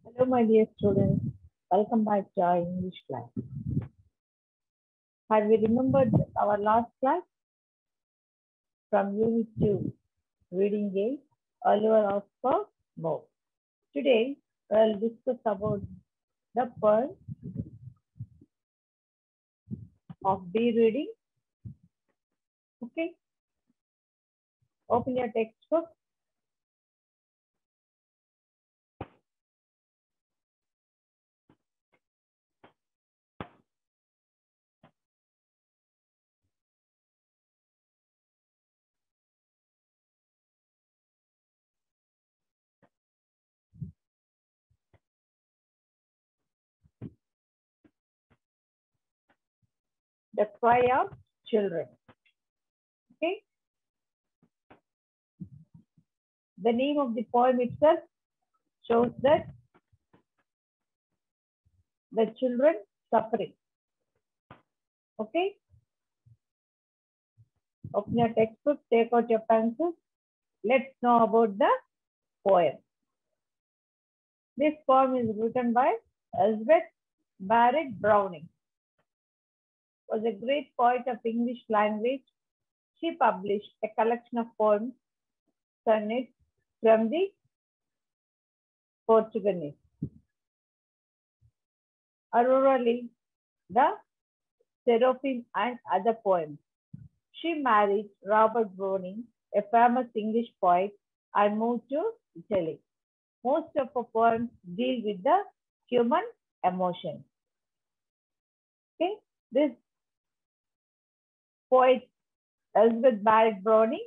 Hello, my dear students. Welcome back to our English class. Have you remembered our last class from Unit 2, Reading Game, Allure of for More? Today, we'll discuss about the pearl of bee reading. Okay, open your textbook. The Cry of Children. Okay, the name of the poem itself shows that the children suffering. Okay, open your textbook, take out your pencils. Let's know about the poem. This poem is written by Elizabeth Barrett Browning. Was a great poet of English language. She published a collection of poems, sonnets from the Portuguese. Aurorally, the Seraphim and other poems. She married Robert Browning, a famous English poet, and moved to Italy. Most of her poems deal with the human emotions. Okay, this poet Elizabeth Barrett Browning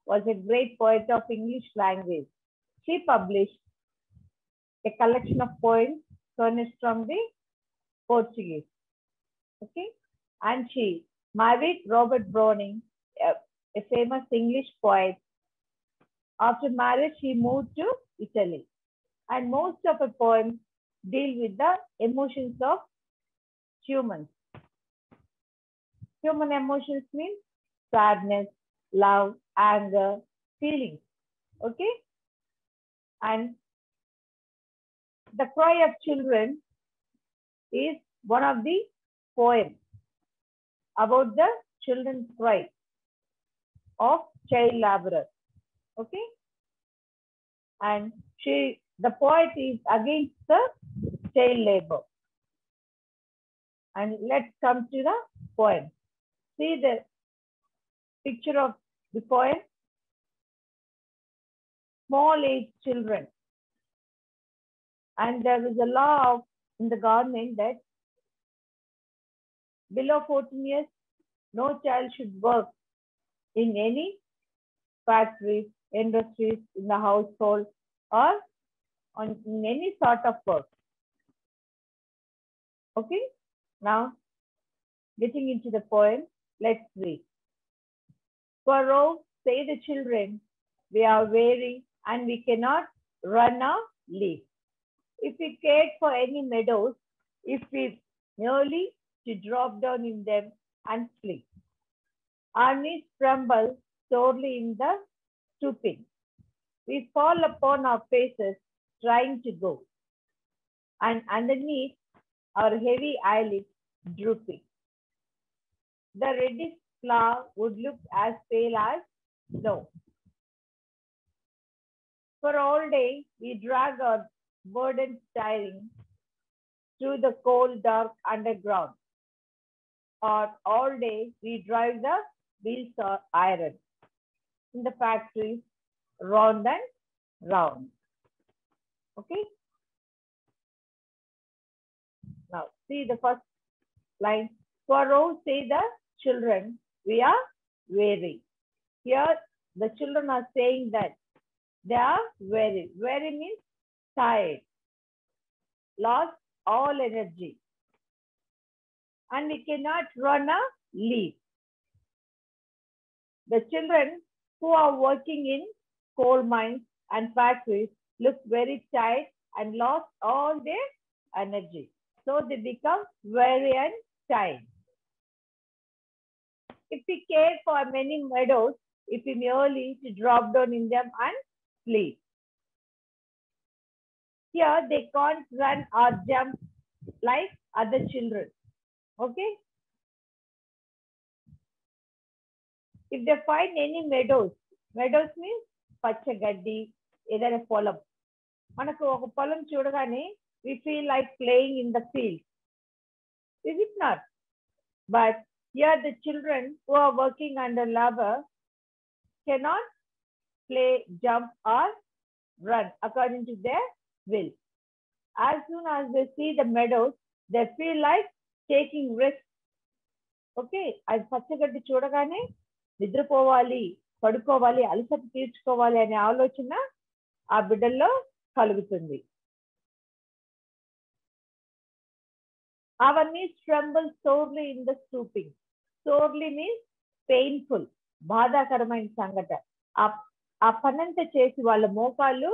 was a great poet of English language. She published a collection of poems, sonnets from the Portuguese. Okay, and she married Robert Browning, a famous English poet. After marriage, she moved to Italy, and most of her poems deal with the emotions of humans. Human emotions mean sadness, love, anger, feelings. Okay, and The Cry of Children is one of the poems about the children's cry of child laborer. Okay, and the poet is against the child labor. And let's come to the poem. See the picture of the poem. Small age children. And there is a law in the government that below 14 years, no child should work in any factories, industries, in the household, or in any sort of work. Okay, now getting into the poem, let's read. For oh, say the children, we are weary and we cannot run or leave. If we cared for any meadows, if we merely to drop down in them and sleep. Our knees tremble sorely in the stooping. We fall upon our faces trying to go, and underneath our heavy eyelids drooping. The reddish flower would look as pale as snow. For all day we drag our burden tiring through the cold, dark underground. Or all day we drive the wheels of iron in the factories round and round. Okay. Now see the first line. For oh, say the children, we are weary. Here the children are saying that they are weary. Weary means tired, lost all energy, and we cannot run or leave. The children who are working in coal mines and factories look very tired and lost all their energy. So they become weary and tired. If we care for many meadows, if we merely to drop down in them and sleep. Here they can't run or jump like other children. Okay. If they find any meadows means పచ్చగడ్డి ఏదైనా పొలం, మనకు ఒక పొలం చూడగానే we feel like playing in the field, is it not? But here the children who are working under labor cannot play, jump or run according to their will. As soon as they see the meadows, they feel like taking risks. Okay, అది పచ్చగడ్డి చూడగానే నిద్రపోవాలి, పడుకోవాలి, అలసట తీర్చుకోవాలి అనే ఆలోచన ఆ బిడ్డల్లో కలుగుతుంది. Our knees tremble sorely in the stooping. Sorely means painful, బాధాకరమైన సంఘటన. ఆ పనంతా చేసి వాళ్ళ మోకాళ్ళు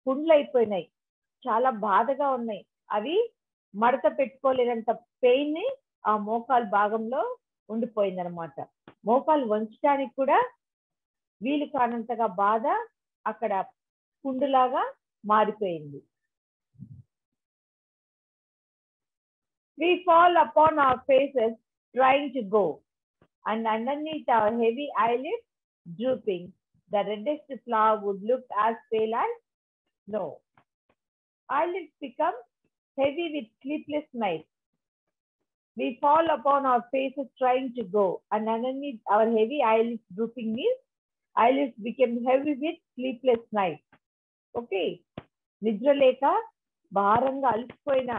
పుండ్లైపోయినాయి, చాలా బాధగా ఉన్నాయి. అవి మడత పెట్టుకోలేనంత పెయిన్ ఆ మోకాలు భాగంలో ఉండిపోయిందనమాట. మోకాలు వంచడానికి కూడా వీలు కానంతగా బాధ అక్కడ పుండులాగా మారిపోయింది. We fall upon our faces trying to go, and underneath our heavy eyelids drooping, the reddest flower would look as pale as snow. Eyelids become heavy with sleepless nights. We fall upon our faces trying to go, and underneath our heavy eyelids drooping means eyelids became heavy with sleepless nights. Okay, నిద్ర లేక భారంగా అలసిపోయిన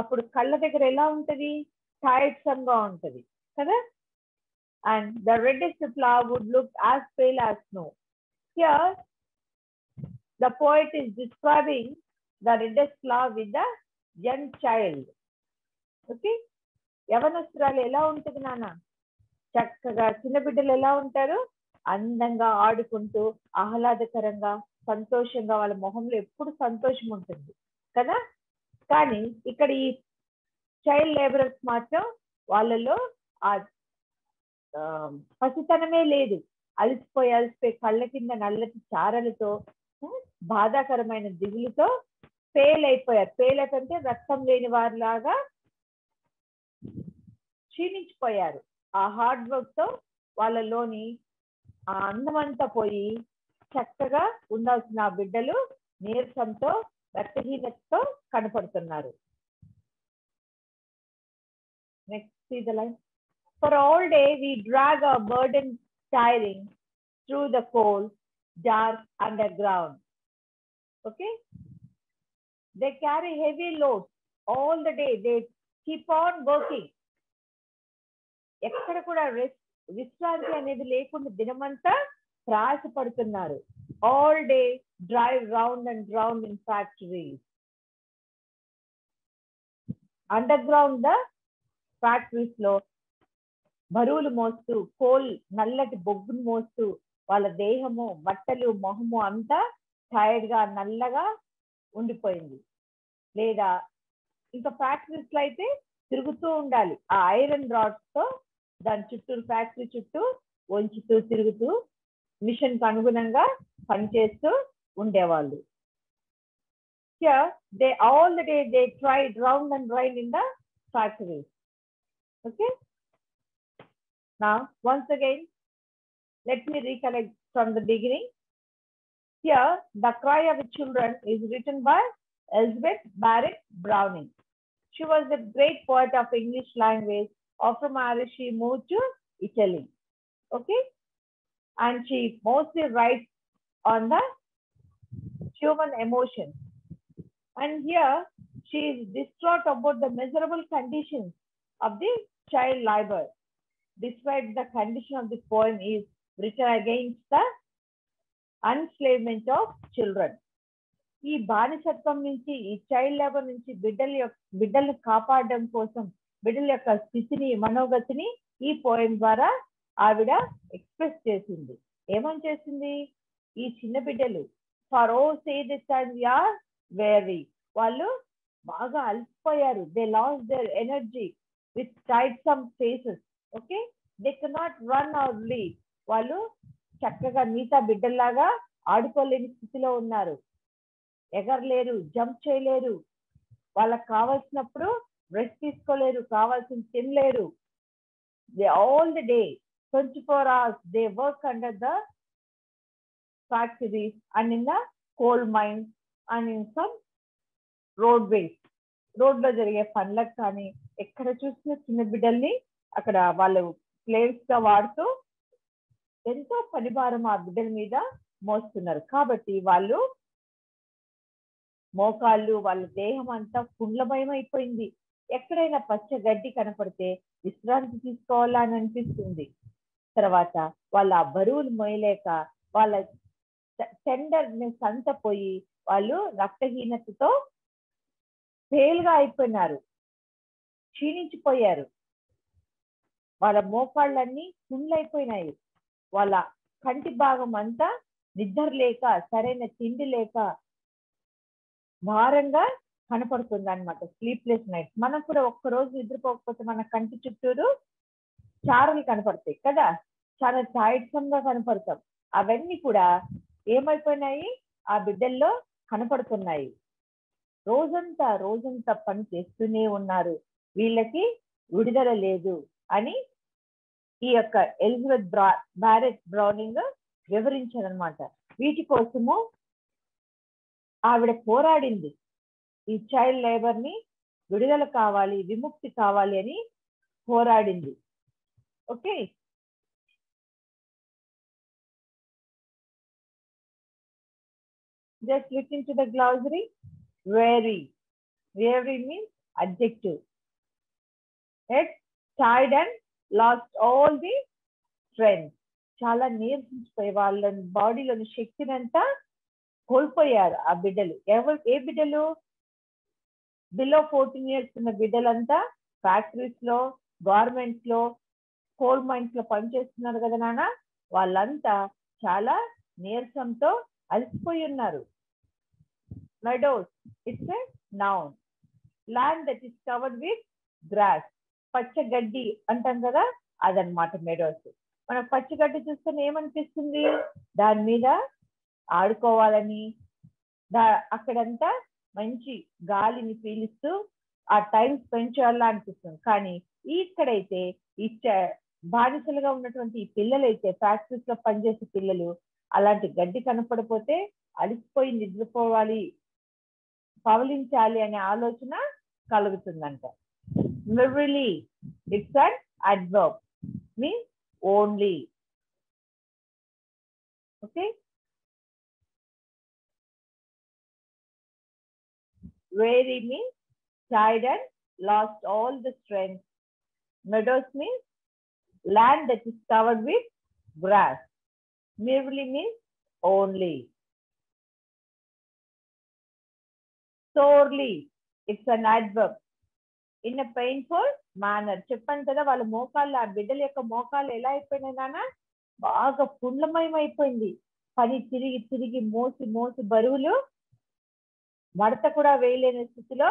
అప్పుడు కళ్ళ దగ్గర ఎలా ఉంటది, టైర్డ్సమ్ గా ఉంటది కదా. And the reddest flower would look as pale as snow. Here the poet is describing the reddest flower with the young child. Okay, యవనస్తురాలు ఎలా ఉంటది నాన్న, చక్కగా చిన్న బిడ్డలు ఎలా ఉంటారు, అందంగా ఆడుకుంటూ ఆహ్లాదకరంగా సంతోషంగా, వాళ్ళ మొహంలో ఎప్పుడు సంతోషం ఉంటుంది కదా. కానీ ఇక్కడ ఈ చైల్డ్ లేబరర్స్ మాత్రం వాళ్ళలో ఆ పసితనమే లేదు. అలసిపోయి కళ్ళ కింద నల్లటి చారలతో, బాధాకరమైన దిగులుతో ఫెయిల్ అయిపోయారు. ఫెయిల్ అయిపోతే రక్తం లేని వారిలాగా క్షీణించిపోయారు. ఆ హార్డ్ వర్క్ తో వాళ్ళలోని ఆ అందమంతా పోయి చక్కగా ఉండాల్సిన ఆ బిడ్డలు నీరసంతో, రక్తహీనతతో కనపడుతున్నారు. Next see the line. For all day we drag our burden tiring through the cold, dark underground. Okay, they carry heavy loads all the day. They keep on working. ఎక్కడ కూడా విశ్రాంతి అనేది లేకుండా దినమంతా ప్రయాసపడుతున్నారు. All day drive round and round in factories. Underground the factories లో బరువులు మోస్తూ, coal నల్లటి బొగ్గును మోస్తూ వాళ్ళ దేహము, బట్టలు, మొహము అంతా టైర్డ్ గా నల్లగా ఉండిపోయింది. లేదా ఇంకా ఫ్యాక్టరీస్ లో అయితే తిరుగుతూ ఉండాలి. ఆ ఐరన్ రాడ్స్ తో దాని చుట్టూ, ఫ్యాక్టరీ చుట్టూ వంచుతూ తిరుగుతూ మిషన్ కు అనుగుణంగా పనిచేస్తూ ఉండేవాళ్ళు. Here they all the day they tried round and round in the factories. Okay, now once again let me recollect from the beginning. Here the cry of the children is written by Elizabeth Barrett Browning. She was a great poet of English language. After marriage she moved to Italy. Okay, and she mostly writes on the human emotions. And here she is distraught about the miserable conditions of the child labor. Despite the condition of the poem is written against the enslavement of children. ఈ బానిసత్వం నుంచి, ఈ child labour నుంచి బిడ్డల్ని కాపాడడం కోసం, బిడ్డల యొక్క స్థితిని, మనోగతిని ఈ పోయం ద్వారా ఆవిడ ఎక్స్ప్రెస్ చేసింది. ఏమని చేసింది, ఈ చిన్న బిడ్డలు for oh say this and we are very, వాళ్ళు బాగా అలసిపోయారు. They lost their energy with tight some faces. Okay, they cannot run or leave. వాళ్ళు చక్కగా మిగతా బిడ్డల్లాగా ఆడుకోలేని స్థితిలో ఉన్నారు. ఎగరలేరు, జంప్ చేయలేరు, వాళ్ళకి కావాల్సినప్పుడు రెస్ట్ తీసుకోలేరు, కావాల్సిన తినలేరు. They all the day 24 hours they work under the factories and in the coal mines and in some roadways. రోడ్లో జరిగే పనులకు కానీ ఎక్కడ చూసిన చిన్న బిడ్డల్ని అక్కడ వాళ్ళు ప్లేస్ గా వాడుతూ ఎంతో పనిభారం ఆ బిడ్డల మీద మోస్తున్నారు. కాబట్టి వాళ్ళు మోకాళ్ళు, వాళ్ళ దేహం అంతా పుండ్లమయం అయిపోయింది. ఎక్కడైనా పచ్చ గడ్డి కనపడితే విశ్రాంతి తీసుకోవాలా అని అనిపిస్తుంది. తర్వాత వాళ్ళ ఆ బరువులు మోయలేక వాళ్ళ టెండర్నెస్ అంతా పోయి వాళ్ళు రక్తహీనతతో ఫెయిల్గా అయిపోయినారు, క్షీణించిపోయారు. వాళ్ళ మోకాళ్ళన్నీ పుండ్లైపోయినాయి. వాళ్ళ కంటి భాగం అంతా నిద్ర లేక, సరైన తిండి లేక భారంగా కనపడుతుంది అనమాట. Sleepless nights. మనం కూడా ఒక్కరోజు నిద్రపోకపోతే మన కంటి చుట్టూరు చారలు కనపడతాయి కదా, చాలా ఛాయత్సంగా కనపడతాం. అవన్నీ కూడా ఏమైపోయినాయి, ఆ బిడ్డల్లో కనపడుతున్నాయి. రోజంతా పని చేస్తూనే ఉన్నారు, వీళ్ళకి విడుదల లేదు అని ఈ యొక్క ఎలిజబెత్ బ్యారెట్ బ్రౌనింగ్ వివరించారనమాట. వీటి కోసము ఆవిడ పోరాడింది. ఈ చైల్డ్ లేబర్ ని విడుదల కావాలి, విముక్తి కావాలి అని పోరాడింది. Okay, just look into the glossary. Weary means adjective. It's tired and lost all the strength. చాలా నీరసించిపోయి వాళ్ళ బాడీలోని శక్తిని అంతా కోల్పోయారు ఆ బిడ్డలు. ఏ బిడ్డలు? బిలో 14 years ఉన్న బిడ్డలంతా ఫ్యాక్టరీస్ లో, గార్మెంట్స్ లో, కోల్ మైన్స్ లో పనిచేస్తున్నారు కదా నాన్న. వాళ్ళంతా చాలా నీరసంతో అలసిపోయి ఉన్నారు. Meadows, it's a noun. Land that is covered with grass. పచ్చ గడ్డి అంటాం కదా, అదనమాట మెడోస్. మనం పచ్చగడ్డి చూస్తే ఏమనిపిస్తుంది? దాని మీద ఆడుకోవాలని, అక్కడంతా మంచి గాలిని పీలుస్తూ ఆ టైం స్పెండ్ చేయాలా అనిపిస్తుంది. కానీ ఇక్కడైతే ఈ బానిసలుగా ఉన్నటువంటి ఈ పిల్లలైతే, ఫ్యాక్టరీస్ లో పనిచేసే పిల్లలు, అలాంటి గడ్డి కనపడిపోతే అలిసిపోయి నిద్రపోవాలి, పవలించాలి అనే ఆలోచన కలుగుతుందంట. Merrily, it's an adverb, means only. Okay, weary means tired and lost all the strength. Meadows means land that is covered with grass. Merrily means only. Sorely, it's an adverb. In a painful manner. చెప్పాను కదా, వాళ్ళ మోకాళ్ళు, ఆ బిడ్డల యొక్క మోకాళ్ళు ఎలా అయిపోయినాయి నాన్న? బాగా పుండ్లమయం అయిపోయింది. పని తిరిగి మోసి బరువులు మడత కూడా వేయలేని స్థితిలో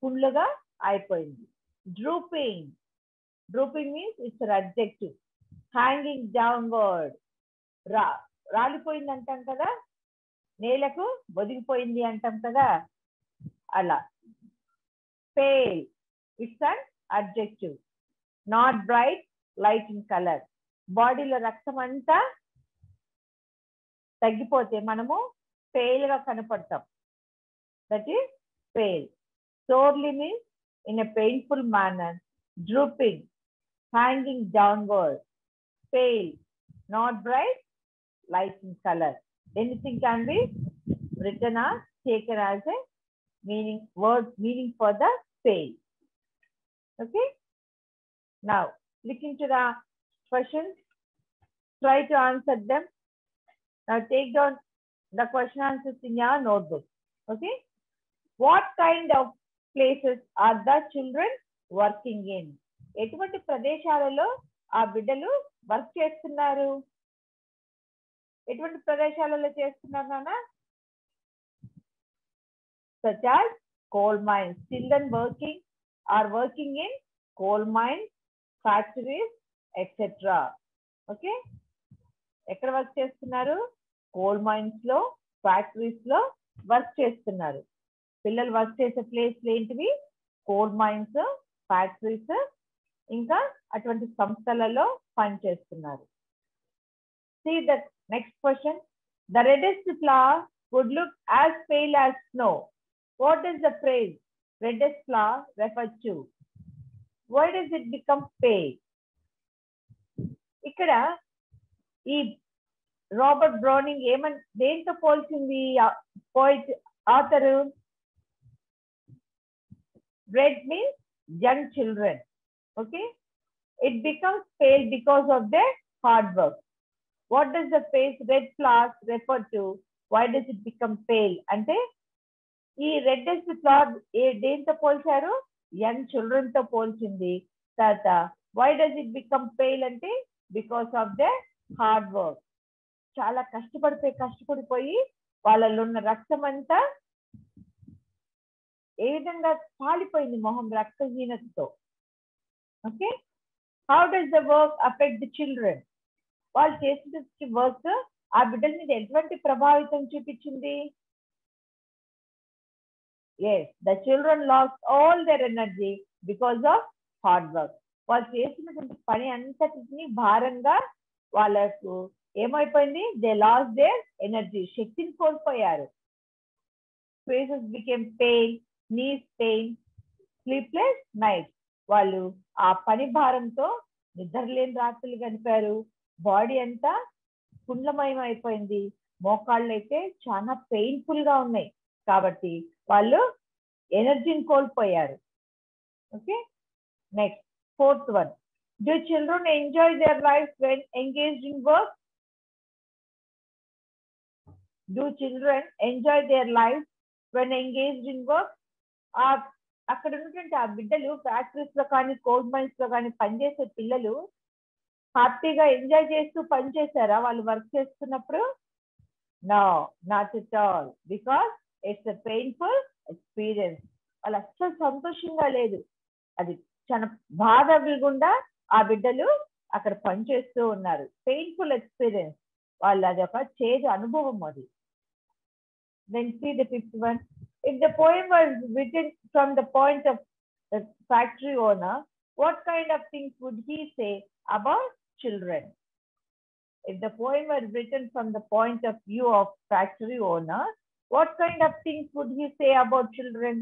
పుండ్లుగా అయిపోయింది. Drooping means it's an adjective. Hanging downward, రాలిపోయింది అంటాం కదా, నేలకు ఒదిగిపోయింది అంటాం కదా, అలా. Pale, it's an adjective. Not bright, light in color. బాడీలో రక్తం అంతా తగ్గిపోతే మనము పేల్ గా కనపడతాం. That is pale. Sorely means in a painful manner. Drooping, hanging downward. Pale, not bright, light in color. Anything can be written or taken as a meaning for the pale. Okay, now look into the questions, try to answer them. Now take down the question answers in your notebook. Okay, what kind of places are the children working in? ఎటువంటి ప్రదేశాలలో ఆ బిడ్డలు work చేస్తున్నారు? ఎటువంటి ప్రదేశాలలో చేస్తున్నారు నాన్న? Such as coal mines. Children are working in coal mines, factories, etc. Okay, ఎక్కడ వర్క్ చేస్తున్నారు? కోల్ మైన్స్ లో, ఫ్యాక్టరీస్ లో వర్క్ చేస్తున్నారు. పిల్లలు వర్క్ చేసే ప్లేస్లు ఏంటివి? కోల్ మైన్స్, ఫ్యాక్టరీస్, ఇంకా అటువంటి సంస్థలలో పనిచేస్తున్నారు. See the next question. The reddest flower would look as pale as snow. What is the phrase reddest flower refer to? Why does it become pale? ఇక్కడ ఈ రాబర్ట్ బ్రౌనింగ్ దేంతో పోల్చింది poet author? Red means young children. Okay, it becomes pale because of the hard work. What does the phrase red flowers refer to? Why does it become pale? అంటే ఈ రెడ్డెస్ట్ flower దేంతో పోల్చారు? Young children తో పోల్చింది. తర్వాత why does it become pale అంటే because of the hard work. చాలా కష్టపడిపోయి వాళ్ళలో ఉన్న రక్తం అంతా ఏ విధంగా పాలిపోయింది మొహం రక్తహీనతతో. Okay, how does the work affect the children? వాళ్ళు చేసిన వర్క్ ఆ బిడ్డల మీద ఎటువంటి ప్రభావితం చూపించింది? Yes, the children lost all their energy because of hard work. వాళ్ళు చేసినటువంటి పని అంతటిని భారంగా వాళ్ళకు ఏమైపోయింది? దే లాస్ట్ దేర్ ఎనర్జీ, శక్తిని కోల్పోయారు. Faces became pain, knees pain, sleepless night. వాళ్ళు ఆ పని భారంతో నిద్రలేని రాత్రులు గడిపారు. బాడీ అంతా కుండ్లమయం అయిపోయింది. మోకాళ్ళు అయితే చాలా పెయిన్ఫుల్ గా ఉన్నాయి. కాబట్టి వాళ్ళు ఎనర్జీని కోల్పోయారు. Okay, next fourth one. Do children enjoy their life when engaged in work? Do children enjoy their life when engaged in work? అక్కడ ఉన్నటువంటి ఆ బిడ్డలు ఫ్యాక్టరీస్ లో కానీ కోల్ మైన్స్ లో కానీ పనిచేసే పిల్లలు హ్యాపీగా ఎంజాయ్ చేస్తూ పనిచేశారా వాళ్ళు వర్క్ చేస్తున్నప్పుడు? No, not at all, because it's a painful experience. వాళ్ళు అస్సలు సంతోషంగా లేదు. అది చాలా బాధ గుండా ఆ బిడ్డలు అక్కడ పనిచేస్తూ ఉన్నారు. పెయిన్ఫుల్ ఎక్స్పీరియన్స్, వాళ్ళు అది ఒక చేదు అనుభవం అది. Then see the fifth one. If the poem was written from the point of the factory owner, what kind of things would he say about children? If the poem was written from the point of view of factory owner, what kind of things would he say about children?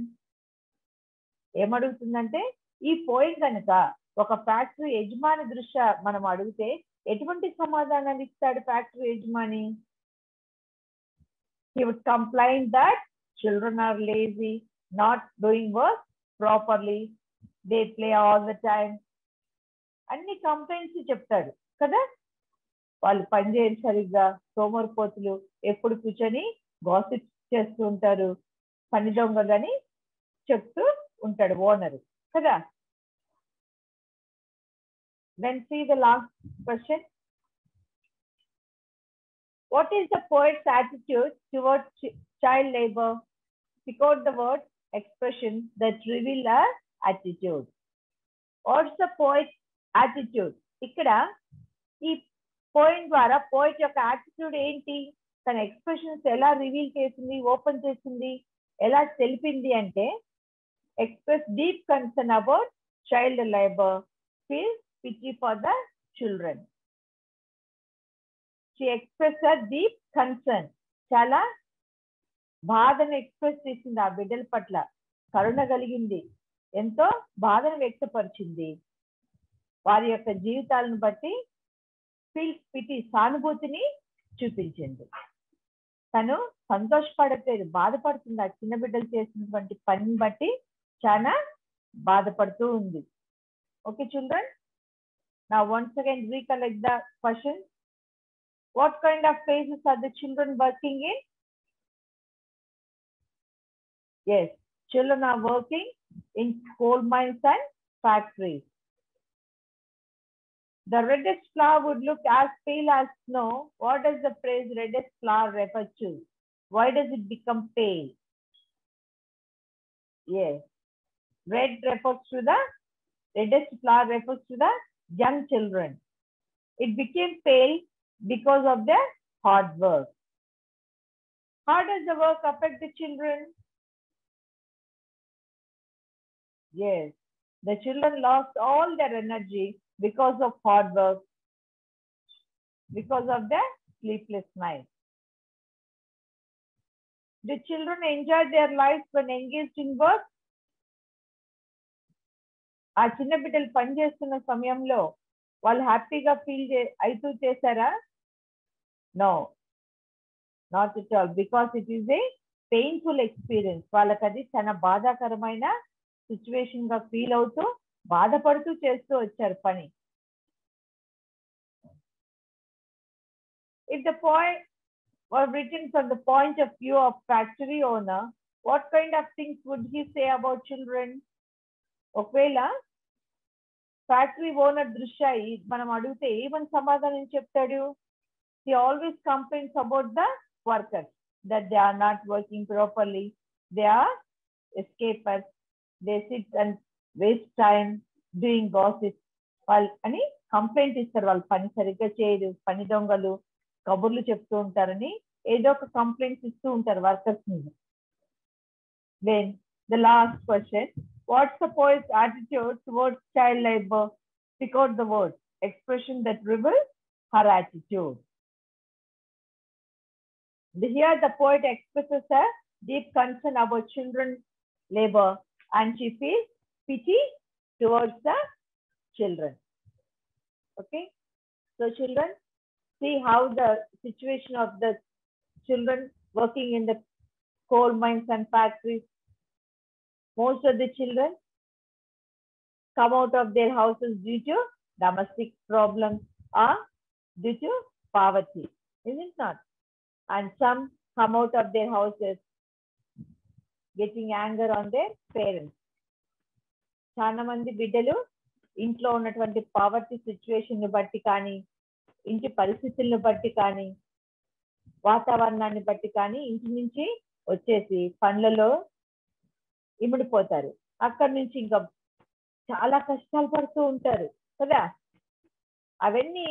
ఏమడుగుతుందంటే ఈ పోయిం కనుక ఒక factory యజమాని దృష్ట్యా మనం అడిగితే ఎటువంటి సమాధానాలు ఇస్తాడు ఫ్యాక్టరీ యజమాని? He would complain that children are lazy, not doing work properly, they play all the time. అన్ని కంప్లైంట్స్ చెప్తాడు కదా. వాళ్ళు పనిచేయరు సరిగ్గా, సోమరిపోతులు, ఎప్పుడు కూర్చొని గాసిప్ చేస్తూ ఉంటారు, పని దొంగలని చెప్తూ ఉంటాడు ఓనరు కదా. Then see the last question. What is the poet's attitude towards child labor? Pick out the word expression that reveal a attitude. What's the poet's attitude? ఇక్కడ ఈ పోయిం ద్వారా పోయిట్ యొక్క యాటిట్యూడ్ ఏంటి? తన ఎక్స్ప్రెషన్స్ ఎలా రివీల్ చేసింది, open చేసింది, ఎలా తెలిపింది అంటే express deep concern about child labour, feel pity for the children. She expressed her deep concern. చాలా బాధను ఎక్స్ప్రెస్ చేసింది ఆ బిడ్డల పట్ల, కరుణ కలిగింది, ఎంతో బాధను వ్యక్తపరిచింది. వారి యొక్క జీవితాలను బట్టి ఫీల్ పిటి, సానుభూతిని చూపించింది. తను సంతోషపడట్లేదు, బాధపడుతుంది. ఆ చిన్న బిడ్డలు చేసినటువంటి పనిని బట్టి చాలా బాధపడుతూ ఉంది. Okay children, now once again recollect the question. What kind of phases are the children working in? Yes, children are working in coal mines and factories. The reddest flower would look as pale as snow. What does the phrase reddest flower refer to? Why does it become pale? Yes, reddest flower refers to the young children. It became pale because of their hard work. How does the work affect the children? Yes, the children lost all their energy because of hard work, because of the sleepless night. Do children enjoy their lives when engaged in work? ఆ చిన్న బిడ్డలు పనిచేస్తున్న సమయంలో వాళ్ళు హ్యాపీగా అవుతూ చేశారా? No, not at all, because it is a painful experience. వాళ్ళకి అది చాలా బాధాకరమైన సిచ్యువేషన్ గా ఫీల్ అవుతూ బాధపడుతూ చేస్తూ వచ్చారు పని. If the point was written from the point of view of factory owner, what kind of things would he say about children? ఒకవేళ ఫ్యాక్టరీ ఓనర్ దృష్ట్యా మనం అడిగితే ఏమని సమాధానం చెప్తాడు? He always complains about the workers, that they are not working properly, they are escapers, they sit and waste time doing gossip. వాళ్ళు అని complaint ఇస్తారు, వాళ్ళు పని సరిగ్గా చేయరు, పని దొంగలు, కబుర్లు చెప్తూ ఉంటారని ఏదో ఒక కంప్లైంట్స్ ఇస్తూ ఉంటారు వర్కర్స్ మీద. Then the last question, what's the poet's attitude towards child labor? Pick out the word, expression that reveals her attitude. Here the poet expresses a deep concern about children's labor and she feels pity towards the children. Okay, so children, see how the situation of the children working in the coal mines and factories. Most of the children come out of their houses due to domestic problems or due to poverty, is it not? And some come out of their houses getting anger on their parents. చాలా మంది బిడ్డలు ఇంట్లో ఉన్నటువంటి poverty situation ని బట్టి కానీ, ఇంటి పరిస్థితులను బట్టి కానీ, వాతావరణాన్ని బట్టి కానీ ఇంటి నుంచి వచ్చేసి పనులలో ఇమిడిపోతారు. అక్కడి నుంచి ఇంకా చాలా కష్టాలు పడుతూ ఉంటారు కదా. అవన్నీ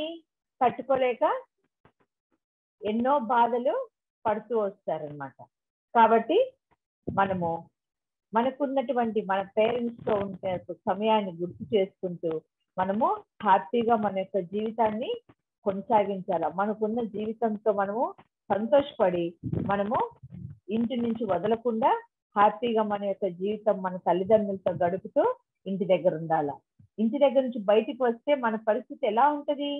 తట్టుకోలేక ఎన్నో బాధలు పడుతూ వస్తారనమాట. కాబట్టి మనము మనకున్నటువంటి మన పేరెంట్స్ తో ఉండే సమయాన్ని గుర్తు చేసుకుంటూ మనము హ్యాపీగా మన యొక్క జీవితాన్ని కొనసాగించాలి. మనకున్న జీవితంతో మనము సంతోషపడి మనము ఇంటి నుంచి వదలకుండా హ్యాపీగా మన యొక్క జీవితం మన తల్లిదండ్రులతో గడుపుతూ ఇంటి దగ్గర ఉండాల. ఇంటి దగ్గర నుంచి బయటికి వస్తే మన పరిస్థితి ఎలా ఉంటది?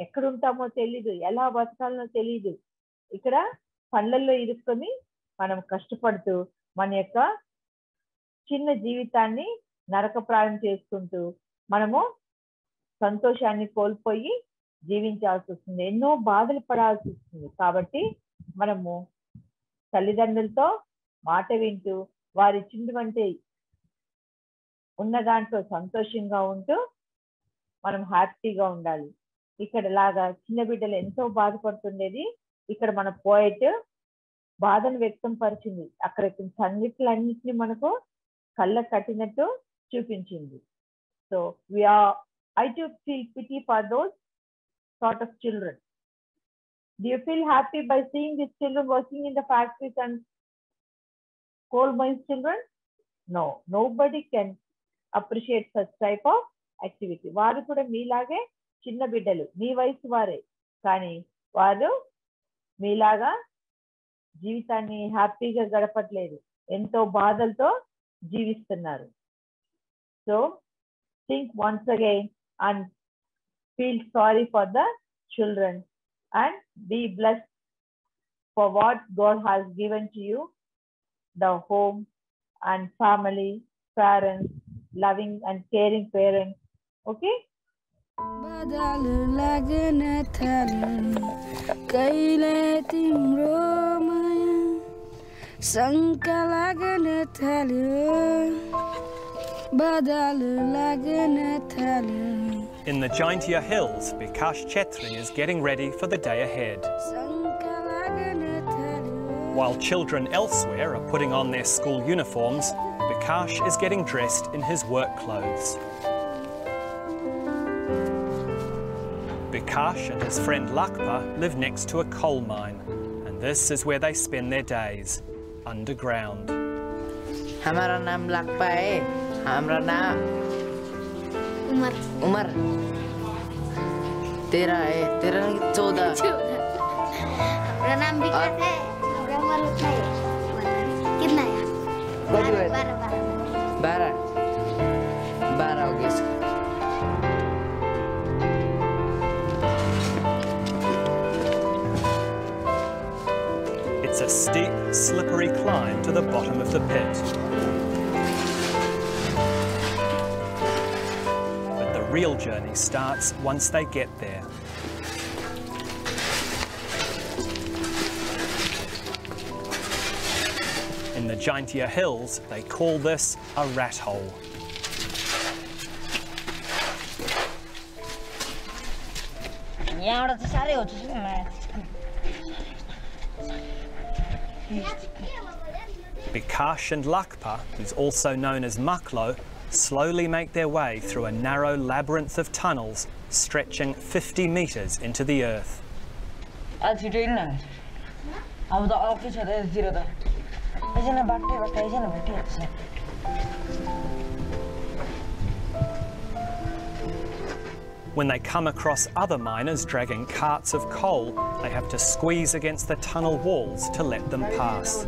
ఎక్కడ ఉంటామో తెలీదు, ఎలా బతకాలనో తెలీదు. ఇక్కడ పనులలో ఇరుక్కొని మనం కష్టపడుతూ మన యొక్క చిన్న జీవితాన్ని నరకప్రాయం చేసుకుంటూ మనము సంతోషాన్ని కోల్పోయి జీవించాల్సి వస్తుంది, ఎన్నో బాధలు పడాల్సి వస్తుంది. కాబట్టి మనము తల్లిదండ్రులతో మాట వింటూ వారి ఇచ్చినటువంటి ఉన్న దాంట్లో సంతోషంగా ఉంటూ మనం హ్యాపీగా ఉండాలి. ఇక్కడ లాగా చిన్న బిడ్డలు ఎంతో బాధపడుతుండేది, ఇక్కడ మన పోయిట్ బాధను వ్యక్తం పరిచింది. అక్కడ సంగీతాలన్నింటినీ మనకు కళ్ళ కట్టినట్టు చూపించింది. So I do feel pity for those sort of children. Do you feel happy by seeing these children working in the factories and coal mines children? No, nobody can appreciate such type of activity. వారు కూడా మీలాగే చిన్న బిడ్డలు, మీ వయసు వారే, కానీ వారు మీలాగా జీవితాన్ని హ్యాపీగా గడపట్లేదు, ఎంతో బాధలతో జీవిస్తున్నారు. So think once again and feel sorry for the children and be blessed for what God has given to you, the home and family, parents, loving and caring parents. Okay? बदल लाग्न थाल्यो कहिले तिम्रो माया शङ्का लाग्न थाल्यो बदल लाग्न थाल्यो. In the Jaintia Hills, Bikash Chetri is getting ready for the day ahead. While children elsewhere are putting on their school uniforms, Bikash is getting dressed in his work clothes. Bikash and his friend Lakpa live next to a coal mine, and this is where they spend their days, underground. हमारा नाम लाकपा है, हमारा नाम उमर, उमर, तेरा है, तेरा 14, मेरा नाम विकास है, मेरा उम्र उतना है, कितना है? 12 हो गया। It's a steep, slippery climb to the bottom of the pit. But the real journey starts once they get there. In the Jaintia Hills, they call this a rat hole. Bikash and Lakpa, who's also known as Maklo, slowly make their way through a narrow labyrinth of tunnels stretching 50 metres into the earth. When they come across other miners dragging carts of coal, they have to squeeze against the tunnel walls to let them pass.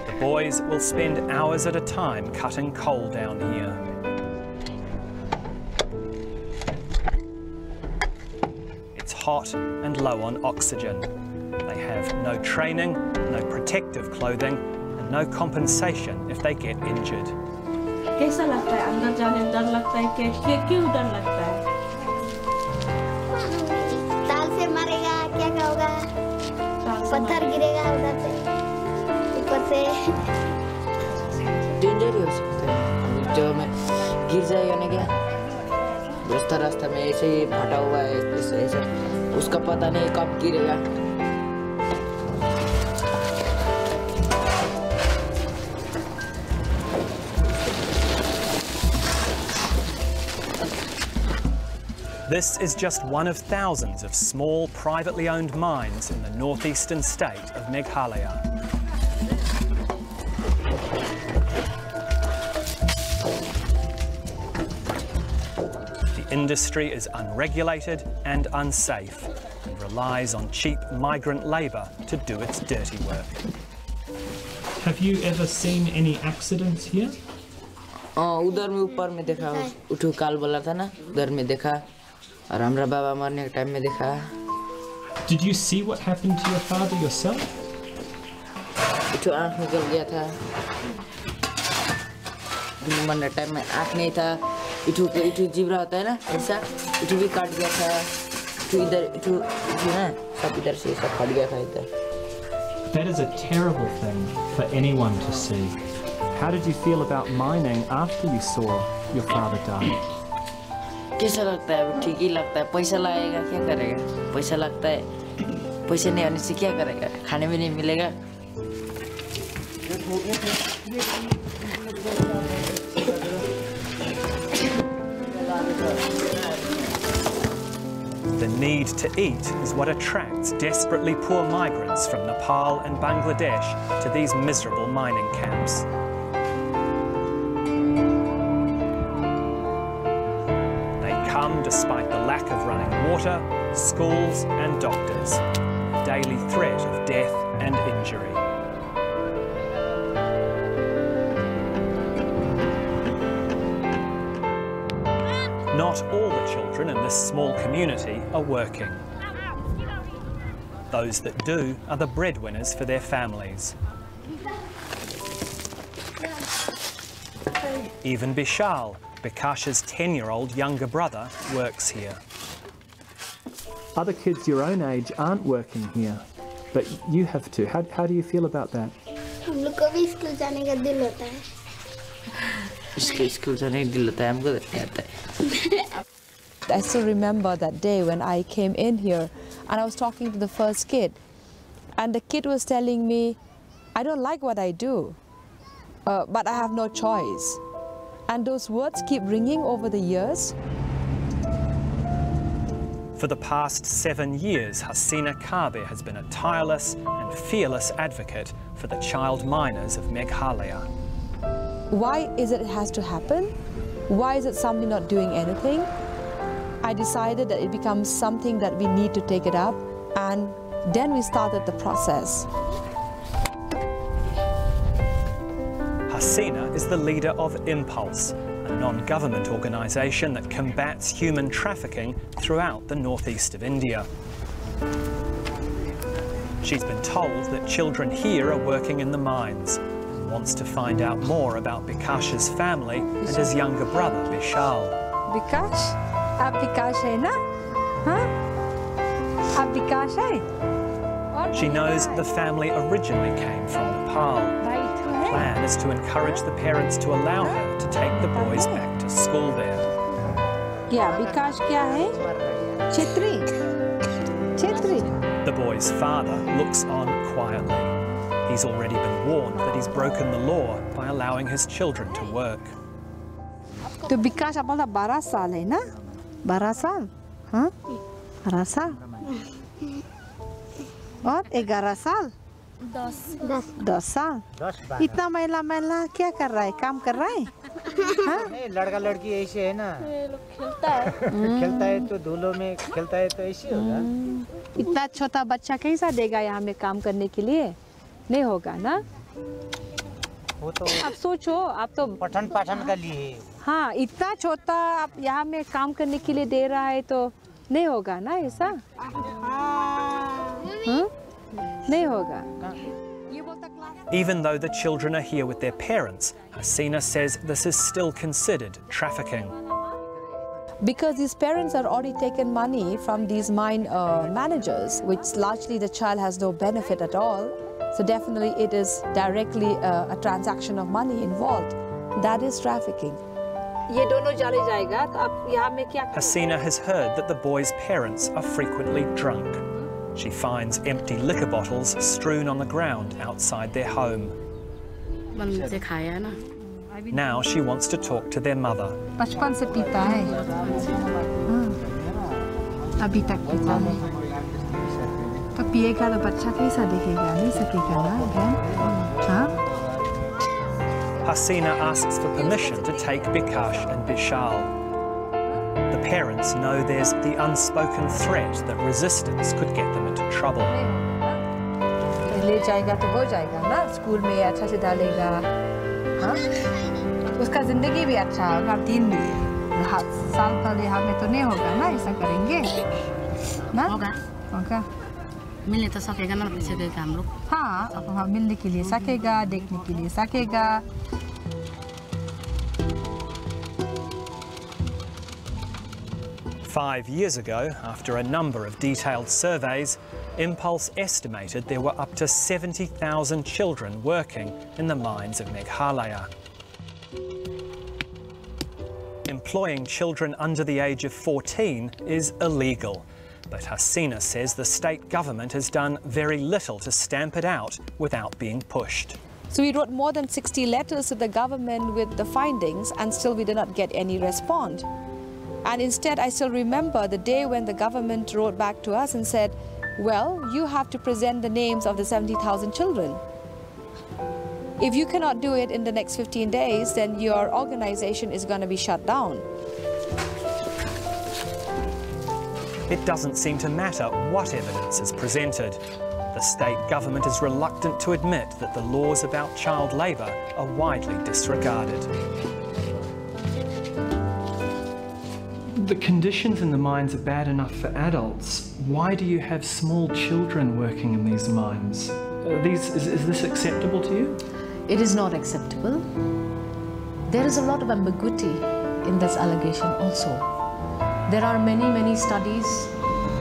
The boys will spend hours at a time cutting coal down here. It's hot and low on oxygen. They have no training, no protective clothing, and no compensation if they get injured. कैसा लगता है अंदर जाने में डर लगता है कि क्यों डर लगता है ताल से मारेगा क्या होगा पत्थर गिरेगा उधर से ऊपर से डेंजर हो सकता है जो मैं गिर जाएगा ना क्या रास्ता में ऐसे ही फटा हुआ है ऐसे उसका पता नहीं कब गिरेगा This is just one of thousands of small, privately owned mines in the northeastern state of Meghalaya. The industry is unregulated and unsafe and relies on cheap migrant labour to do its dirty work. Have you ever seen any accidents here? उधर में ऊपर में देखा उठू काल बोला था ना उधर में देखा और हमरा बाबा मरने के टाइम में देखा Did you see what happened to your father yourself? उठू आँख निकल गया था मरने के टाइम में आँख नहीं था इठू जीवरा होता है ना ऐसा इठू भी काट गया था इठू ना सब इधर से सब फट गया था इधर That is a terrible thing for anyone to see. How did you feel about mining after you saw your father die? कैसा लगता है ठीक ही लगता है पैसा लगेगा क्या करेगा पैसा लगता है पैसे नहीं आने से क्या करेगा खाने में नहीं मिलेगा The need to eat is what attracts desperately poor migrants from Nepal and Bangladesh to these miserable mining camps. They come despite the lack of running water, schools and doctors, the daily threat of death and injury. Not all the children in this small community are working. Those that do are the breadwinners for their families. Even Bishal, Bikash's 10-year-old younger brother, works here. Other kids your own age aren't working here, but you have to. How do you feel about that? हम लोग को भी school जाने का दिल होता है school जाने का दिल होता है हमको नहीं आता है I still remember that day when I came in here and I was talking to the first kid and the kid was telling me I don't like what I do, but I have no choice. And those words keep ringing over the years. For the past 7 years, Hasina Kabe has been a tireless and fearless advocate for the child miners of Meghalaya. Why is it has to happen? Why is it somebody not doing anything? I decided that it becomes something that we need to take it up, and then we started the process. Hasina is the leader of Impulse, a non-government organisation that combats human trafficking throughout the northeast of India. She's been told that children here are working in the mines and wants to find out more about Bikash's family and his younger brother, Vishal. Bikash? Aap Bikash hai na? Huh? Aap Bikash hai? She knows the family originally came from Nepal. The plan is to encourage the parents to allow her to take the boys back to school there. Kya Bikash kya hai? Chhetri. Chhetri. The boy's father looks on quietly. He's already been warned that he's broken the law by allowing his children to work. तो विकास अपना 12 साल है ना? 12 साल? हाँ? 12 साल? और 11 साल? 10 साल? इतना महिला क्या कर रहा है? काम कर रहा है? नहीं, लड़का लड़की ऐसे है ना? खेलता है तो धूलों में खेलता है तो ऐसे होगा। इतना छोटा बच्चा कैसा देगा यहाँ में काम करने के लिए? नहीं होगा ना? वो तो आप सोचो, आप तो पठन पाठन का लिए। हाँ, इतना छोटा आप यहाँ में काम करने के लिए दे रहा है तो नहीं होगा ना ऐसा? नहीं होगा। Even though the children are here with their parents, Hasina says this is still considered trafficking. Because these parents are already taken money from these mine managers, which largely the child has no benefit at all. So definitely it is directly a transaction of money involved. That is trafficking. ये दोनों चले जाएगा तो आप यहाँ में क्या? Hasina has heard that the boys' parents are frequently drunk. She finds empty liquor bottles strewn on the ground outside their home. Now she wants to talk to their mother. बचपन से पीता है। अभी तक पीता है। तो पिएगा तो बच्चा कैसा दिखेगा? नहीं सकेगा ना बहन? हाँ? Hasina asks for permission to take Bikash and Vishal. The parents know there's the unspoken threat that resistance could get them into trouble. ले जाएगा तो हो जाएगा ना? स्कूल में अच्छा से डालेगा, हाँ? उसका जिंदगी भी अच्छा होगा। 3 साल पहले हमें तो नहीं होगा ना? ऐसा करेंगे ना? होगा। मिलने तो सकेगा ना पैसे देगा हम लोग। हाँ, अब वहाँ मिलने के लिए सकेगा, देखने के लिए सकेगा। Five years ago, after a number of detailed surveys, Impulse estimated there were up to 70,000 children working in the mines of Meghalaya. Employing children under the age of 14 is illegal, but Hasina says the state government has done very little to stamp it out without being pushed. So we wrote more than 60 letters to the government with the findings, and still we did not get any response. And instead, I still remember the day when the government wrote back to us and said, well, you have to present the names of the 70,000 children. If you cannot do it in the next 15 days, then your organization is going to be shut down. It doesn't seem to matter what evidence is presented. The state government is reluctant to admit that the laws about child labour are widely disregarded. The conditions in the mines are bad enough for adults. Why do you have small children working in these mines? Is this acceptable to you? It is not acceptable. There is a lot of ambiguity in this allegation also. There are many studies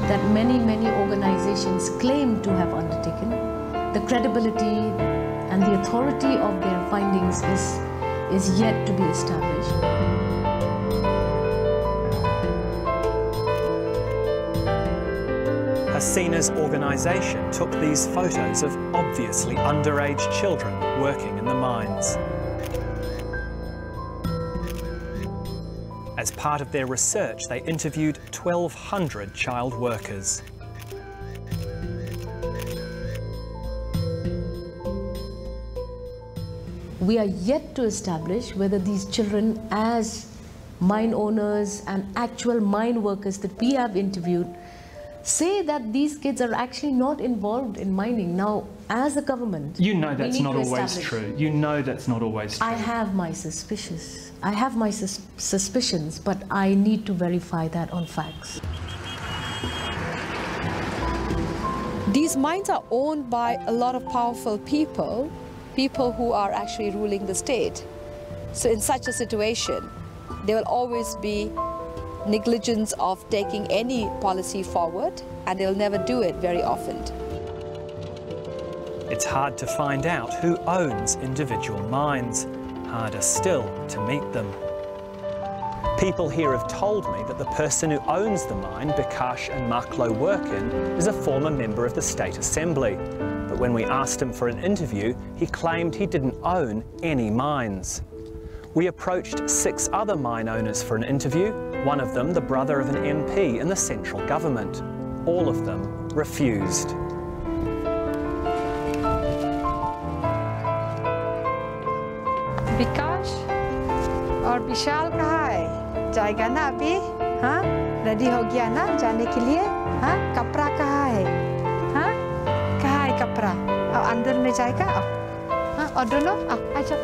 that many organizations claim to have undertaken. The credibility and the authority of their findings is yet to be established. Hasina's organisation took these photos of obviously underage children working in the mines. As part of their research, they interviewed 1,200 child workers. We are yet to establish whether these children, as mine owners and actual mine workers that we have interviewed, say that these kids are actually not involved in mining. Now, as a government, you know that's not always true. You know that's not always true. I have my suspicions. I have my suspicions, but I need to verify that on facts. These mines are owned by a lot of powerful people, people who are actually ruling the state. So in such a situation, there will always be negligence of taking any policy forward, and they'll never do it very often. It's hard to find out who owns individual mines. Harder still to meet them. People here have told me that the person who owns the mine Bikash and Maklo work in is a former member of the State Assembly. But when we asked him for an interview, he claimed he didn't own any mines. We approached 6 other mine owners for an interview, one of them the brother of an MP in the central government. All of them refused. विकास और विशाल कहाँ है? जाएगा ना अभी? हाँ? Ready हो गया ना जाने के लिए? हाँ? कपड़ा कहाँ है? हाँ? कहाँ है कपड़ा? अब अंदर में जाएगा? हाँ? और दोनों? आजा.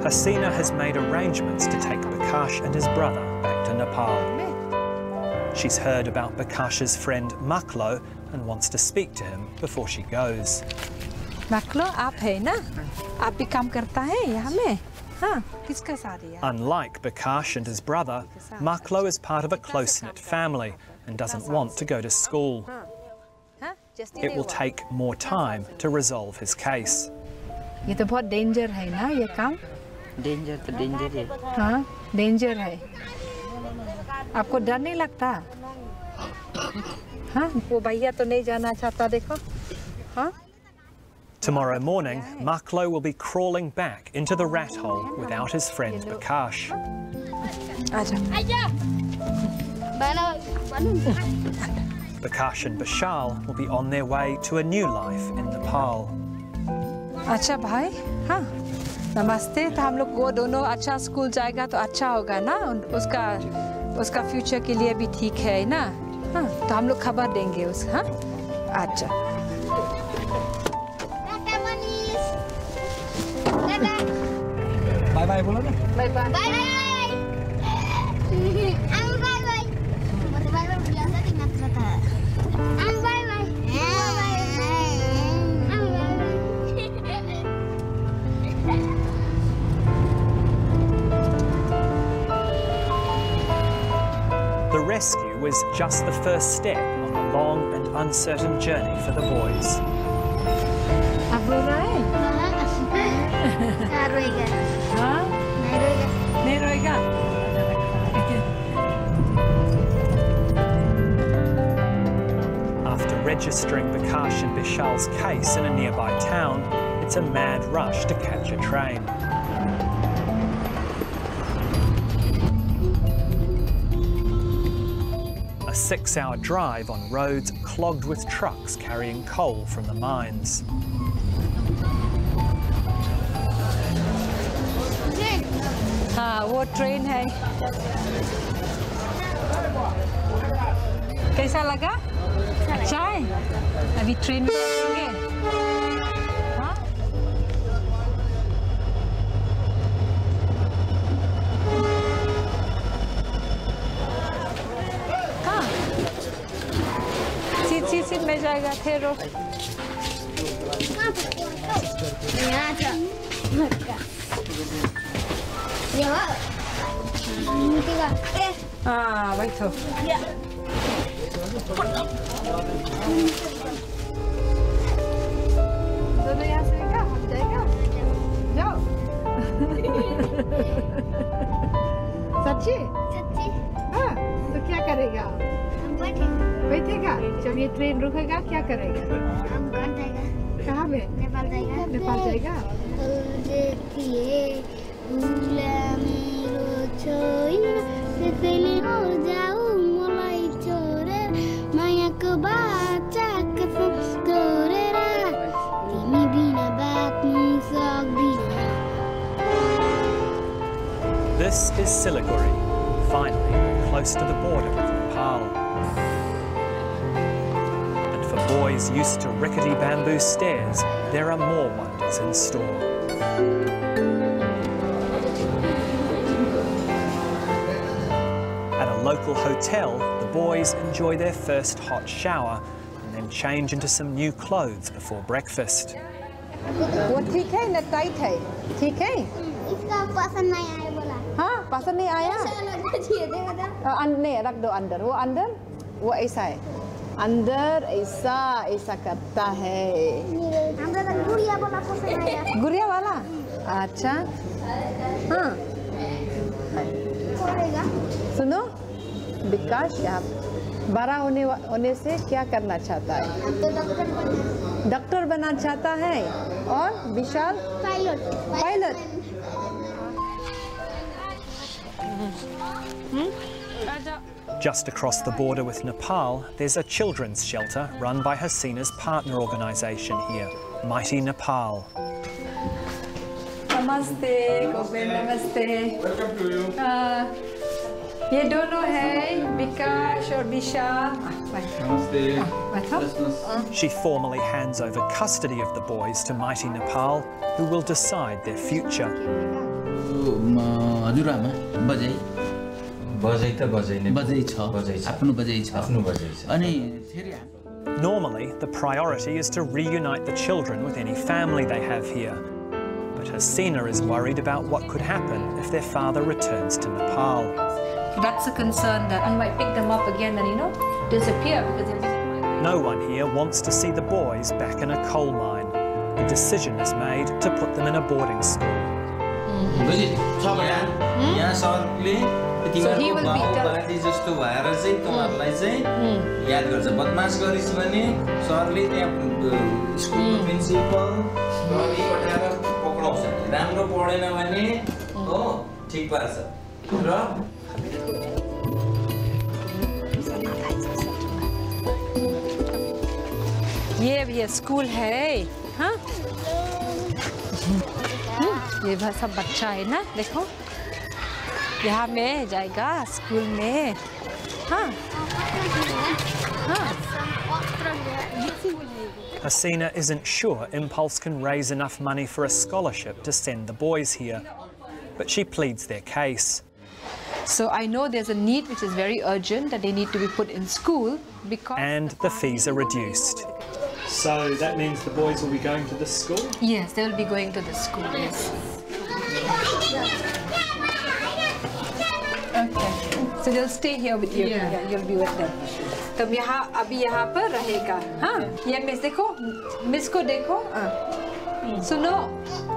Hasina has made arrangements to take Bikash and his brother back to Nepal. She's heard about Bikash's friend Maklo and wants to speak to him before she goes. Maklo, आप है ना? आप भी काम करता है यहाँ में? हाँ, किसका साथ है? Unlike Bikash and his brother, Maklo is part of a close-knit family and doesn't want to go to school. It will take more time to resolve his case. ये तो बहुत डेंजर है ना ये काम? डेंजर तो डेंजर है. हाँ, डेंजर है. आपको डर नहीं लगता? हाँ, वो भैया तो नहीं जाना चाहता देखो. हाँ? Tomorrow morning, Maklo will be crawling back into the rat hole without his friend Bikash. Bikash and Bishal will be on their way to a new life in Nepal. अच्छा भाई, हाँ, नमस्ते. तो हम लोग वो दोनों अच्छा स्कूल जाएगा तो अच्छा होगा ना? उसका फ्यूचर के लिए भी ठीक है ना? हाँ, तो हम लोग खबर देंगे उस. हाँ, अच्छा. बाय बाय बोलो ना. Bye bye. Bye bye. I'm bye bye. Bye bye bilang tadi nggak kata. I'm bye bye. The rescue was just the first step on a long and uncertain journey for the boys. आप रो रहे हैं? रोएगा. हाँ? नहीं रोएगा. After registering Bikash and Bishal's case in a nearby town, it's a mad rush to catch a train. A 6-hour drive on roads clogged with trucks carrying coal from the mines. हाँ, वो train है. कैसा लगा? अच्छा है. अभी train में बैठेंगे. हाँ? हाँ. सीट में जाएगा ठहरो. हाँ, बैठो. दोनों यहाँ से जाएगा? जाओ. सच्ची? सच्ची. हाँ, तो क्या करेगा? बैठेंगे. जब ये ट्रेन रुकेगा क्या करेगा? हम घर जाएगा। कहाँ में? नेपाल जाएगा। नेपाल जाएगा? देखिए भूला मेरो छोइन त्यसैले हो जाऊ मलाई छोडेर मायाको बाचा कसम तोडेर तिमी बिना बाँच्नु सक्दिन। This is Siliguri, finally close to the border with Nepal. And for boys used to rickety bamboo stairs, there are more wonders in store. At a local hotel, the boys enjoy their first hot shower and then change into some new clothes before breakfast. वो ठीक है ना tight है? ठीक है? इसका पसंद नहीं आया बोला। हाँ पसंद नहीं आया? नहीं रख दो अंदर वो ऐसा है अंदर ऐसा करता है। गुड़िया वाला पसंद आया। गुड़िया वाला? अच्छा हाँ सुनो विकास यहाँ बड़ा होने से क्या करना चाहता है? डॉक्टर बनना चाहता है और विशाल pilot. Just across the border with Nepal, there's a children's shelter run by Hasina's partner organisation here, Mighty Nepal. नमस्ते गोविंद नमस्ते। Welcome to you. ये दोनों है विकास और विशाल। She formally hands over custody of the boys to Mighty Nepal, who will decide their future. हजुरआमा बजाई बजाई त बजाई नै बजाई छ आफ्नो बजाई छ अनि फेरि Normally, the priority is to reunite the children with any family they have here. But Hasina is worried about what could happen if their father returns to Nepal. That's a concern that I might pick them up again and, disappear because No one here wants to see the boys back in a coal mine. The decision is made to put them in a boarding school. So he will be जस्तो भएर चाहिँ तपाईहरुलाई चाहिँ याद गर्छ बदमाश गरिस् भने सरले त्यहाँ स्कुलको प्रिन्सिपल गरी पठाएर पक्राउँछ राम्रो पढेन भने हो ठीक पार्छ र ये स्कूल है हाँ ये सब बच्चा है ना देखो यहाँ में जाएगा स्कूल में हाँ Hasina isn't sure Impulse can raise enough money for a scholarship to send the boys here, but she pleads their case. So I know there's a need which is very urgent that they need to be put in school because... And the fees are reduced. So that means the boys will be going to this school? Yes, they will be going to this school, yes. Okay. So they'll stay here with you. Yeah, you'll be with them. तुम अभी यहाँ पर रहेगा हाँ ये miss देखो miss को देखो सुनो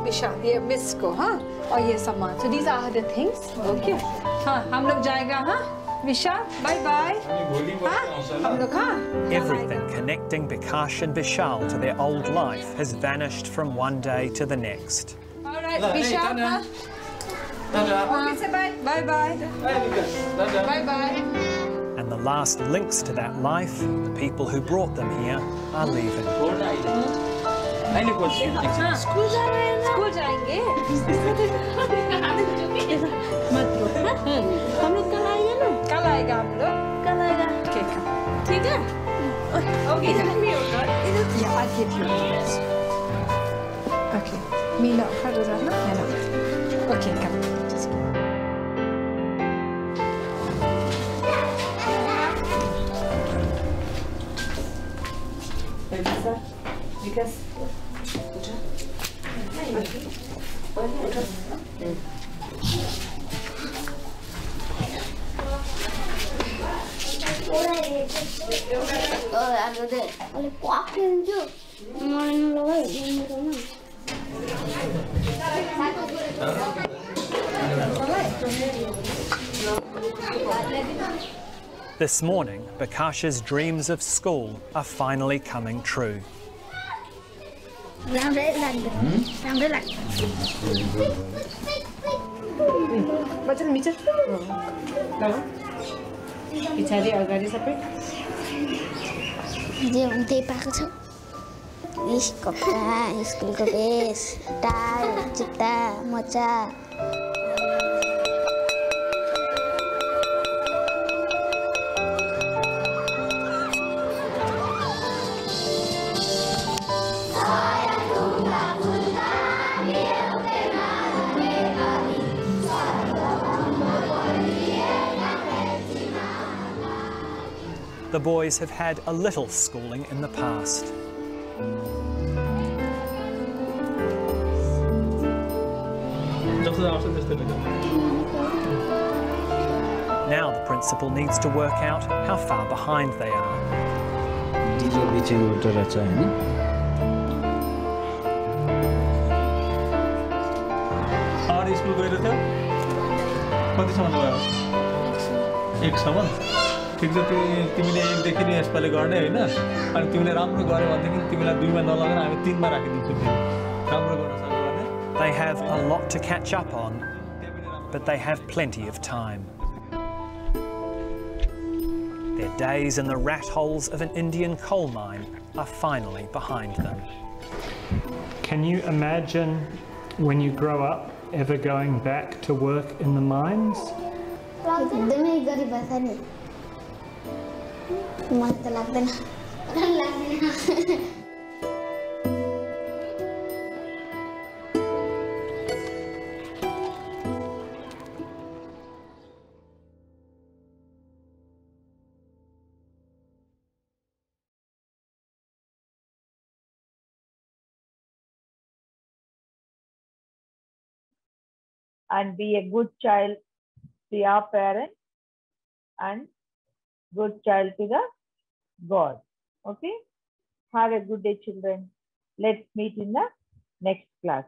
विशाल ये मिस को हाँ और ये सामान so these are the things okay हाँ हम लोग जाएगा हाँ विशाल बाय बाय हाँ हम लोग हाँ Everything connecting Bikash and Vishal to their old life has vanished from one day to the next. All right Vishal हाँ okay say bye bye bye bye bye. And the last links to that life, the people who brought them here, are leaving. School जाएंगे हम लोग कल आएंगे ना कल आएगा हम लोग ठीक है okay yeah I'll give you okay Mila okay come because This morning, Bakasha's dreams of school are finally coming true. स्कुलको बेस टाई जुत्ता मोजा The boys have had a little schooling in the past. Now the principal needs to work out how far behind they are. ठिक छ तिमीले एकदेखि नि यसपालि गर्ने हैन अनि तिमीले राम्रो गर्यो भनेदेखि तिमीलाई दुईमा नलगेर हामी तीनमा राखिदिन्छौँ राम्रो गर्न सक्यो भने. They have a lot to catch up on, but they have plenty of time. Their days in the rat holes of an Indian coal mine are finally behind them. Can you imagine when you grow up ever going back to work in the mines? And be a good child to your parents and good child to the God. Okay? Have a good day, children. Let's meet in the next class.